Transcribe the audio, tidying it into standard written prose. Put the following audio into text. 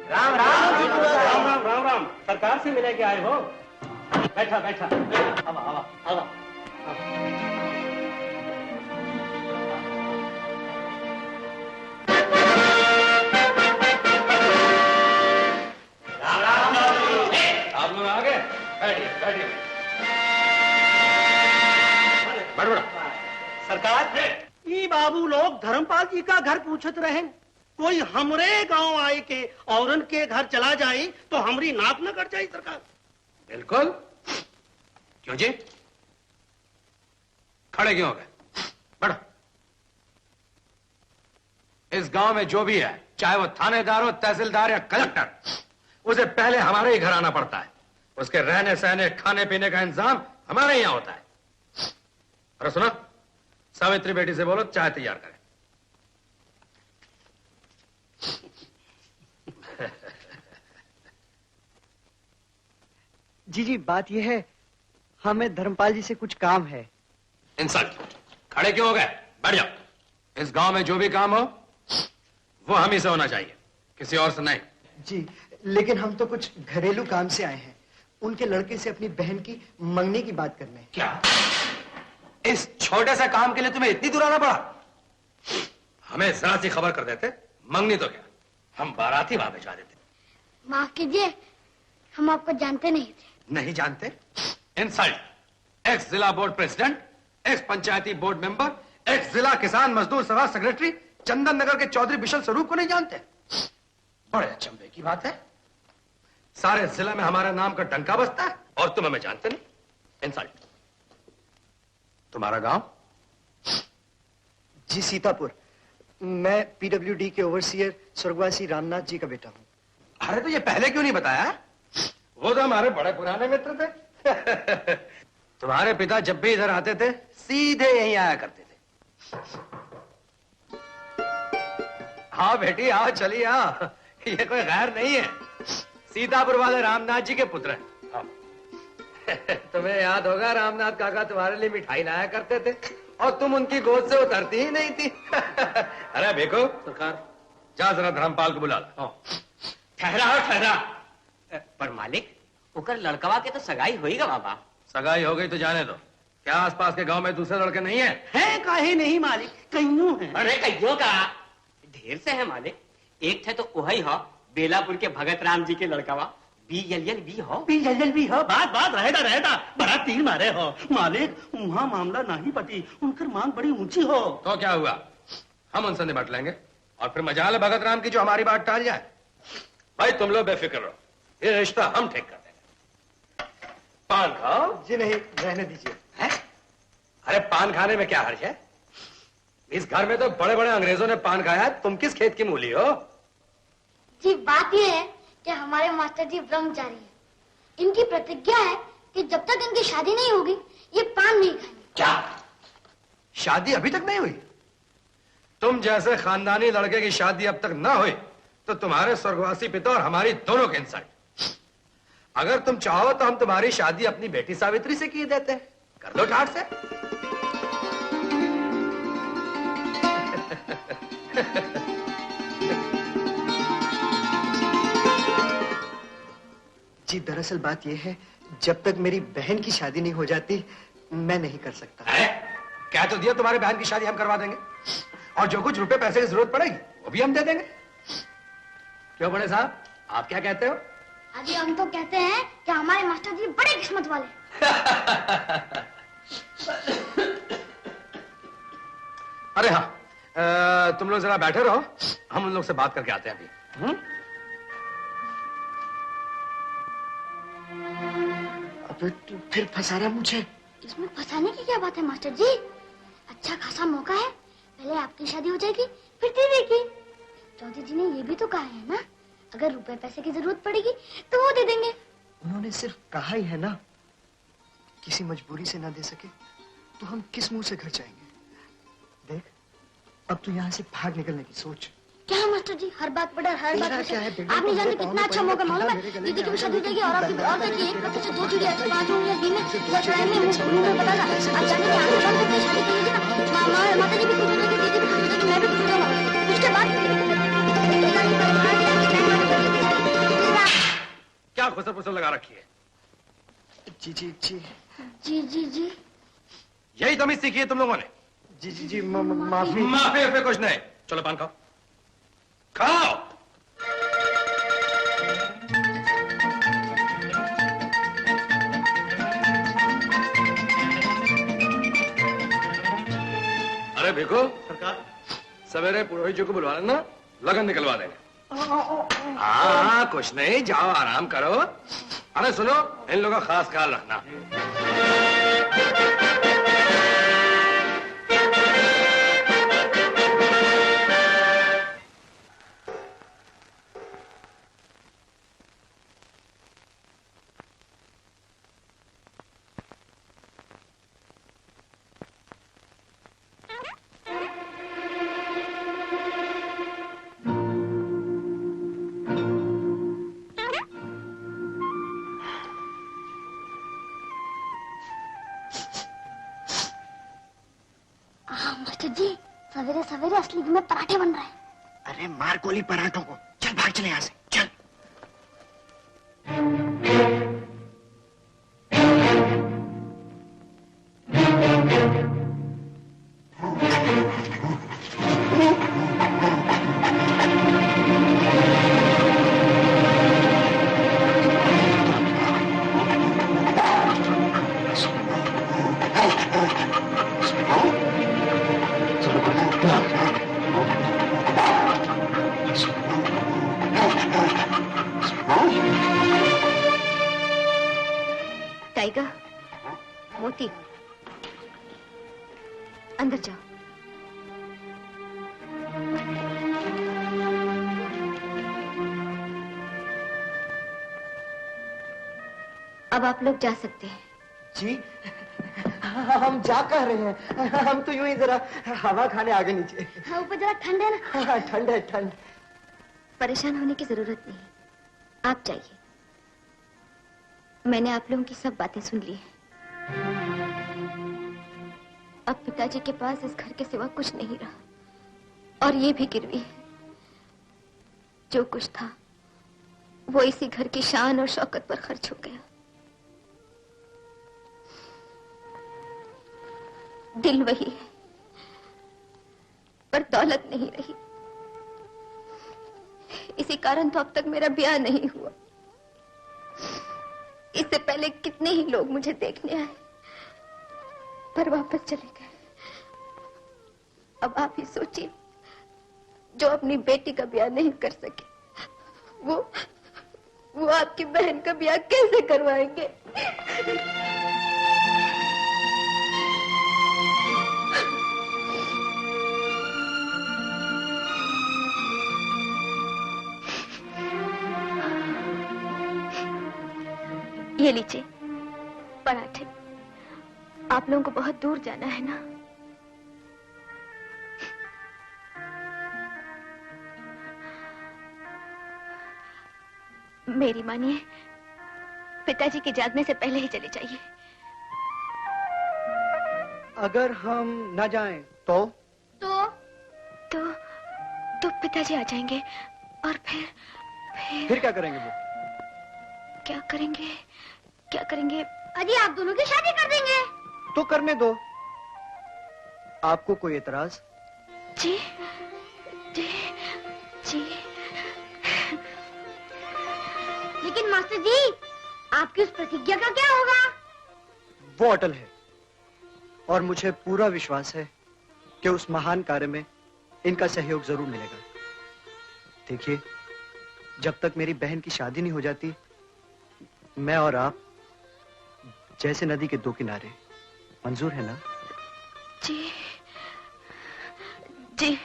राम राम राम राम राम राम। सरकार से मिले के आए हो? बैठा बैठा। आवा आवा आवा। आप लोग आ गए? बैठिए बैठिए। बैठ बैठो। सरकार, ये बाबू लोग धर्मपाल जी का घर पूछत रहे। कोई हमरे गांव आए के औरन के घर चला जाए तो हमरी नाक न कट जाए सरकार। बिल्कुल। क्यों जी? खड़े क्यों हो गए? बैठो। इस गांव में जो भी है, चाहे वो थानेदार हो, तहसीलदार या कलेक्टर, उसे पहले हमारे ही घर आना पड़ता है। उसके रहने सहने खाने पीने का इंतजाम हमारे यहां होता है। अरे सुनो, सावित्री बेटी से बोलो चाय तैयार करें। जी बात यह है, हमें धर्मपाल जी से कुछ काम है। इंसल्ट। खड़े क्यों हो गए? बैठ जाओ। इस गांव में जो भी काम हो वो हम ही से होना चाहिए, किसी और से नहीं। जी, लेकिन हम तो कुछ घरेलू काम से आए हैं। उनके लड़के से अपनी बहन की मंगनी की बात करने। क्या इस छोटे से काम के लिए तुम्हें इतनी दूर आना पड़ा? हमें जरा सी खबर कर देते, मंगनी तो क्या, हम बाराती वहां भिजवा देते। माफ कीजिए, हम आपको जानते नहीं थे। नहीं जानते? इंसल्ट। एक्स जिला बोर्ड प्रेसिडेंट, एक्स पंचायती बोर्ड मेंबर, एक्स जिला किसान मजदूर सभा सेक्रेटरी चंदन नगर के चौधरी बिशल स्वरूप को नहीं जानते? बड़े अचंभे की बात है। सारे जिले में हमारे नाम का डंका बजता है और तुम हमें जानते नहीं। इंसल्ट। तुम्हारा गांव? जी सीतापुर। मैं पीडब्ल्यूडी के ओवरसीयर स्वर्गवासी रामनाथ जी का बेटा हूं। अरे तो ये पहले क्यों नहीं बताया? वो तो हमारे बड़े पुराने मित्र थे। तुम्हारे पिता जब भी इधर आते थे सीधे यहीं आया करते थे। हाँ बेटी आओ, चलिए आओ। ये कोई गैर नहीं है, सीतापुर वाले रामनाथ जी के पुत्र हैं। तुम्हें याद होगा रामनाथ काका तुम्हारे लिए मिठाई लाया करते थे और तुम उनकी गोद से उतरती ही नहीं थी। अरे देखो सरकार, जा जरा धर्मपाल को बुला ला। ठहरा ठहरा। पर मालिक, उकर लड़कवा के तो सगाई होईगा बाबा। सगाई हो गई तो जाने दो। क्या आसपास के गांव में दूसरे लड़के नहीं है? है काहे नहीं मालिक, कईयों है। अरे कईयों का ढेर से है मालिक। एक थे तो वही हो बेलापुर के भगत राम जी के लड़कवा BLLB हो। BLLB हो। बात बात रहेगा रहेगा, बड़ा तीर मारे हो मालिक। वहाँ मामला नहीं पटी, उनकर मांग बड़ी ऊंची हो। तो क्या हुआ, हम उनसे निपट लेंगे और फिर मजाल है भगत राम की जो हमारी बात टाल जाए। भाई तुम लोग बेफिक्र रहो, ये रिश्ता हम ठीक कर देंगे। पान खाओ। जी नहीं, रहने दीजिए। है? अरे पान खाने में क्या हर्ज है? इस घर में तो बड़े बड़े अंग्रेजों ने पान खाया, तुम किस खेत की मूली हो? जी बात यह है कि हमारे मास्टर जी ब्रह्मचारी हैं। इनकी प्रतिज्ञा है कि जब तक इनकी शादी नहीं होगी ये पान नहीं खाएंगे। क्या शादी अभी तक नहीं हुई? तुम जैसे खानदानी लड़के की शादी अब तक ना हुई तो तुम्हारे स्वर्गवासी पिता और हमारी दोनों के इंसल्ट। अगर तुम चाहो तो हम तुम्हारी शादी अपनी बेटी सावित्री से की देते हैं। कर लो ठाट से। जी दरअसल बात यह है, जब तक मेरी बहन की शादी नहीं हो जाती मैं नहीं कर सकता। क्या तो दिया, तुम्हारे बहन की शादी हम करवा देंगे और जो कुछ रुपए पैसे की जरूरत पड़ेगी वो भी हम दे देंगे। क्यों बड़े साहब, आप क्या कहते हो? अजी हम तो कहते हैं कि हमारे मास्टर जी बड़े किस्मत वाले। अरे हाँ, तुम लोग जरा बैठे रहो, हम उन लोग से बात करके आते हैं अभी। अब तो फिर फंसा रहा मुझे। इसमें फंसाने की क्या बात है मास्टर जी? अच्छा खासा मौका है, पहले आपकी शादी हो जाएगी फिर दीदी की। चौधरी जी ने ये भी तो कहा है ना, अगर रुपए पैसे की जरूरत पड़ेगी तो वो दे देंगे। उन्होंने सिर्फ कहा ही है ना, किसी मजबूरी से ना दे सके तो हम किस मुंह से घर जाएंगे। देख, अब तो यहाँ से भाग निकलने की सोच। क्या है मास्टर जी, हर बात पर डर, हर बात पर डर। आप नहीं जानते कितना अच्छा मौका मालूम है, दीदी की भी शादी हो जाएगी और आपकी और देखिए एक पत्ते से दो चिड़िया, 5 उंगलियां दी में चढ़ाई में मुंह में बताना। आप जाने की आंखें बंद करके शादी करिएगी ना, माता जी भी खुश हो जाएगी, दीदी भी खुश हो जाएगी, मैं भी खुश हो जाऊंगा। उसके बाद खुसर पुसर लगा रखी है। जी जी जी जी जी जी यही तमीज सीखी है तुम लोगों ने? जी जी जी माफी। माफी पे कुछ नहीं, चलो पान खाओ, खाओ। अरे भिखो, सरकार सवेरे पुरोहित जी को बुलवा लेना, लगन निकलवा देंगे। हाँ कुछ नहीं, जाओ आराम करो। अरे सुनो, इन लोगों का खास ख्याल रखना। मास्टर जी, सवेरे सवेरे असली घी में पराठे बन रहे हैं। अरे मार गोली पराठों को, चल भाग चले यहाँ से, चल। टाइगर, मोती, अंदर जाओ। अब आप लोग जा सकते हैं। जी हम जा कह रहे हैं, हम तो यूं ही जरा हवा खाने आगे नीचे। हाँ, ऊपर जरा ठंड है ना। ठंड है ठंड। परेशान होने की जरूरत नहीं, आप जाइए। मैंने आप लोगों की सब बातें सुन ली हैं। अब पिताजी के पास इस घर के सिवा कुछ नहीं रहा, और ये भी गिरवी है। जो कुछ था वो इसी घर की शान और शौकत पर खर्च हो गया। दिल वही है, पर दौलत नहीं रही। इसी कारण तो अब तक मेरा ब्याह नहीं हुआ। इससे पहले कितने ही लोग मुझे देखने आए, पर वापस चले गए। अब आप ही सोचिए, जो अपनी बेटी का ब्याह नहीं कर सके, वो आपकी बहन का ब्याह कैसे करवाएंगे? ये लीजिए पराठे। आप लोगों को बहुत दूर जाना है ना? मेरी मानिए, पिताजी के जागने से पहले ही चले जाइए। अगर हम न जाएं तो? तो पिताजी आ जाएंगे, और फिर क्या करेंगे वो? क्या करेंगे? अजी, आप दोनों की शादी कर देंगे। तो करने दो। आपको कोई एतराज? जी जी जी। लेकिन मास्टर जी, आपकी उस प्रतिज्ञा का क्या होगा? वो अटल है, और मुझे पूरा विश्वास है कि उस महान कार्य में इनका सहयोग जरूर मिलेगा। देखिए, जब तक मेरी बहन की शादी नहीं हो जाती, मैं और आप जैसे नदी के दो किनारे। मंजूर है ना? जी जी।